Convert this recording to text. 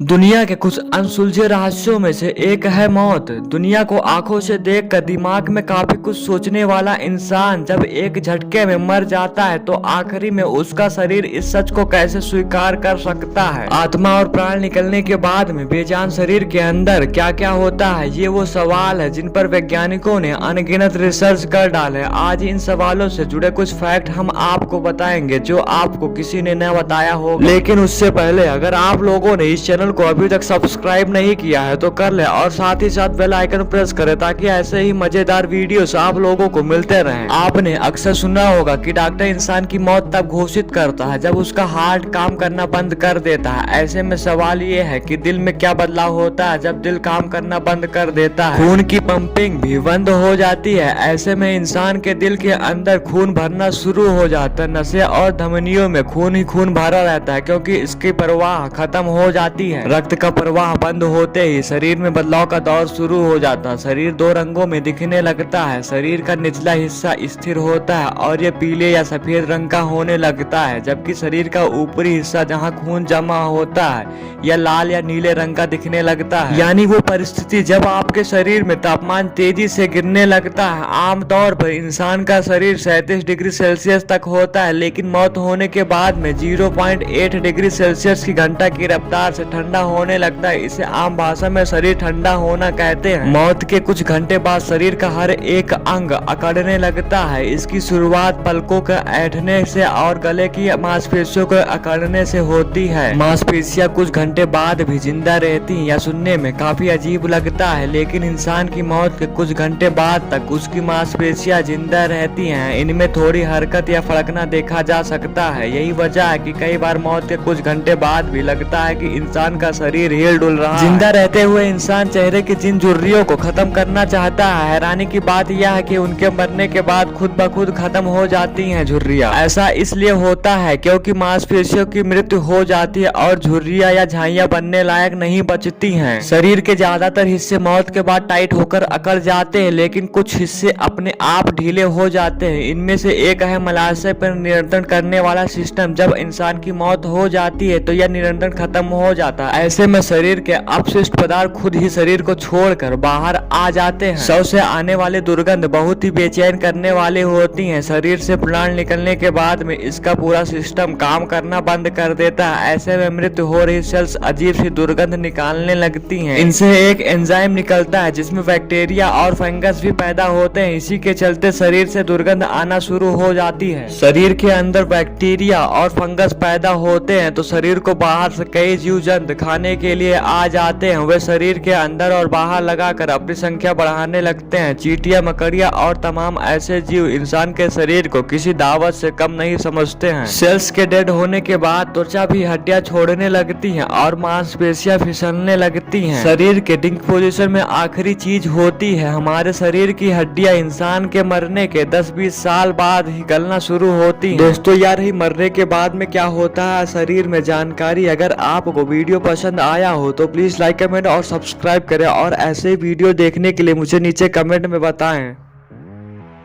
दुनिया के कुछ अनसुलझे रहस्यों में से एक है मौत। दुनिया को आंखों से देखकर दिमाग में काफी कुछ सोचने वाला इंसान जब एक झटके में मर जाता है तो आखिरी में उसका शरीर इस सच को कैसे स्वीकार कर सकता है। आत्मा और प्राण निकलने के बाद में बेजान शरीर के अंदर क्या क्या होता है, ये वो सवाल है जिन पर वैज्ञानिकों ने अनगिनत रिसर्च कर डाले। आज इन सवालों से जुड़े कुछ फैक्ट हम आपको बताएंगे जो आपको किसी ने न बताया हो। लेकिन उससे पहले अगर आप लोगों ने इस चैनल को अभी तक सब्सक्राइब नहीं किया है तो कर ले और साथ ही साथ बेल आइकन प्रेस करें ताकि ऐसे ही मजेदार वीडियोस आप लोगों को मिलते रहें। आपने अक्सर सुना होगा कि डॉक्टर इंसान की मौत तब घोषित करता है जब उसका हार्ट काम करना बंद कर देता है। ऐसे में सवाल ये है कि दिल में क्या बदलाव होता है जब दिल काम करना बंद कर देता है। खून की पंपिंग भी बंद हो जाती है। ऐसे में इंसान के दिल के अंदर खून भरना शुरू हो जाता है। नसें और धमनियों में खून ही खून भरा रहता है क्योंकि इसकी प्रवाह खत्म हो जाती है। रक्त का प्रवाह बंद होते ही शरीर में बदलाव का दौर शुरू हो जाता है। शरीर दो रंगों में दिखने लगता है। शरीर का निचला हिस्सा स्थिर होता है और ये पीले या सफेद रंग का होने लगता है, जबकि शरीर का ऊपरी हिस्सा जहाँ खून जमा होता है या लाल या नीले रंग का दिखने लगता है। यानी वो परिस्थिति जब आपके शरीर में तापमान तेजी से गिरने लगता है। आमतौर पर इंसान का शरीर 37 डिग्री सेल्सियस तक होता है, लेकिन मौत होने के बाद में 0.8 डिग्री सेल्सियस की घंटा की रफ्तार से ठंडा होने लगता है। इसे आम भाषा में शरीर ठंडा होना कहते हैं। मौत के कुछ घंटे बाद शरीर का हर एक अंग अकड़ने लगता है। इसकी शुरुआत पलकों के ऐंठने से और गले की मांसपेशियों के अकड़ने से होती है। मांसपेशियां कुछ घंटे बाद भी जिंदा रहती हैं। यह सुनने में काफी अजीब लगता है, लेकिन इंसान की मौत के कुछ घंटे बाद तक उसकी मांसपेशियां जिंदा रहती हैं। इनमें थोड़ी हरकत या फड़कना देखा जा सकता है। यही वजह है कि कई बार मौत के कुछ घंटे बाद भी लगता है कि इंसान का शरीर हिल डुल रहा है। जिंदा रहते हुए इंसान चेहरे की जिन झुर्रियों को खत्म करना चाहता है, हैरानी की बात यह है कि उनके मरने के बाद खुद ब खुद खत्म हो जाती हैं झुर्रियां। ऐसा इसलिए होता है क्योंकि मांसपेशियों की मृत्यु हो जाती है और झुर्रियां या झाइयां बनने लायक नहीं बचती हैं। शरीर के ज्यादातर हिस्से मौत के बाद टाइट होकर अकड़ जाते हैं, लेकिन कुछ हिस्से अपने आप ढीले हो जाते हैं। इनमें से एक है मलाशय पर नियंत्रण करने वाला सिस्टम। जब इंसान की मौत हो जाती है तो यह नियंत्रण खत्म हो जाता है। ऐसे में शरीर के अपशिष्ट पदार्थ खुद ही शरीर को छोड़कर बाहर आ जाते हैं। शव से आने वाली दुर्गंध बहुत ही बेचैन करने वाली होती है। शरीर से प्राण निकलने के बाद में इसका पूरा सिस्टम काम करना बंद कर देता है। ऐसे में मृत्यु हो रही सेल्स अजीब सी दुर्गंध निकालने लगती हैं। इनसे एक एंजाइम निकलता है जिसमें बैक्टीरिया और फंगस भी पैदा होते हैं। इसी के चलते शरीर से दुर्गंध आना शुरू हो जाती है। शरीर के अंदर बैक्टीरिया और फंगस पैदा होते हैं तो शरीर को बाहर से कई जीव जंतु खाने के लिए आ जाते हैं। वे शरीर के अंदर और बाहर लगाकर अपनी संख्या बढ़ाने लगते हैं। चींटियां, मकड़ियां और तमाम ऐसे जीव इंसान के शरीर को किसी दावत से कम नहीं समझते हैं। सेल्स के डेड होने के बाद त्वचा भी हड्डियां छोड़ने लगती हैं और मांसपेशियां फिसलने लगती हैं। शरीर के डिकम्पोजिशन में आखिरी चीज होती है हमारे शरीर की हड्डियां। इंसान के मरने के 10-20 साल बाद ही गलना शुरू होती हैं। दोस्तों यार, ही मरने के बाद में क्या होता है शरीर में जानकारी अगर आपको वीडियो पसंद आया हो तो प्लीज लाइक, कमेंट और सब्सक्राइब करें और ऐसे वीडियो देखने के लिए मुझे नीचे कमेंट में बताएं।